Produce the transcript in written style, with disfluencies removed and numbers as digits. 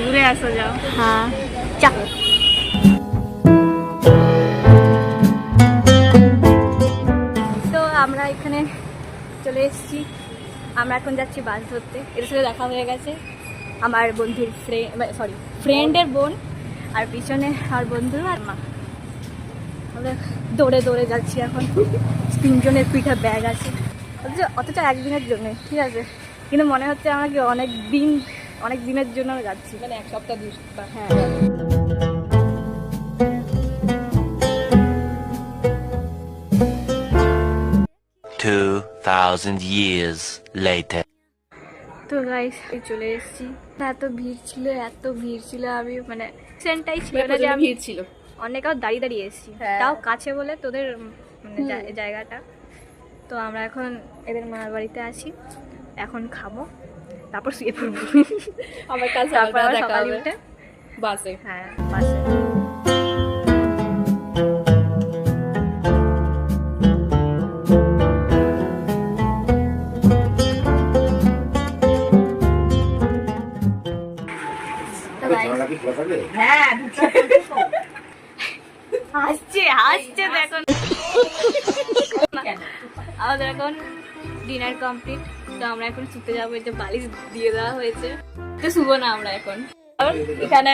ঘুরে আসো যাও। হ্যাঁ চা। তো আমরা এখানে চলে এসেছি, আমরা এখন যাচ্ছি বাস ধরতে। এর সাথে দেখা হয়ে গেছে আমার বন্ধুর ফ্রেন্ডের বোন, আর পিছনে আমার বন্ধু আর মা। আমরা দৌড়ে দৌড়ে যাচ্ছি এখন। 3 জনের পিঠে ব্যাগ আছে, অথচ একদিনের জন্য, ঠিক আছে, কিন্তু মনে হচ্ছে আমরা কি অনেক দিনের জন্য যাচ্ছি, মানে 1 সপ্তাহ 2 সপ্তাহ। হ্যাঁ। $2,000 years later. তো গাইস চলে এসেছি। এত ভিড় ছিল আমি মানে সেন্টাই ছিল না যে আমি ভিড় ছিল অনেক দাঁড়িয়ে দাঁড়িয়ে এসেছি, তাও কাছে বলে তোদের মানে জায়গাটা। তো আমরা এখন এদের মার বাড়িতে আছি, এখন খাবো, তারপর শুয়ে পড়বো। আমার কাছে তারপর আবার দেখা সকালে হবে উঠে বাসে। হ্যাঁ বাসে। হাসছে দেখো। আমাদের এখন ডিনার কমপ্লিট, তো আমরা এখন শুতে যাবো। এই যে বালিশ দিয়ে দেওয়া হয়েছে, তো শুবো না আমরা এখন। এখানে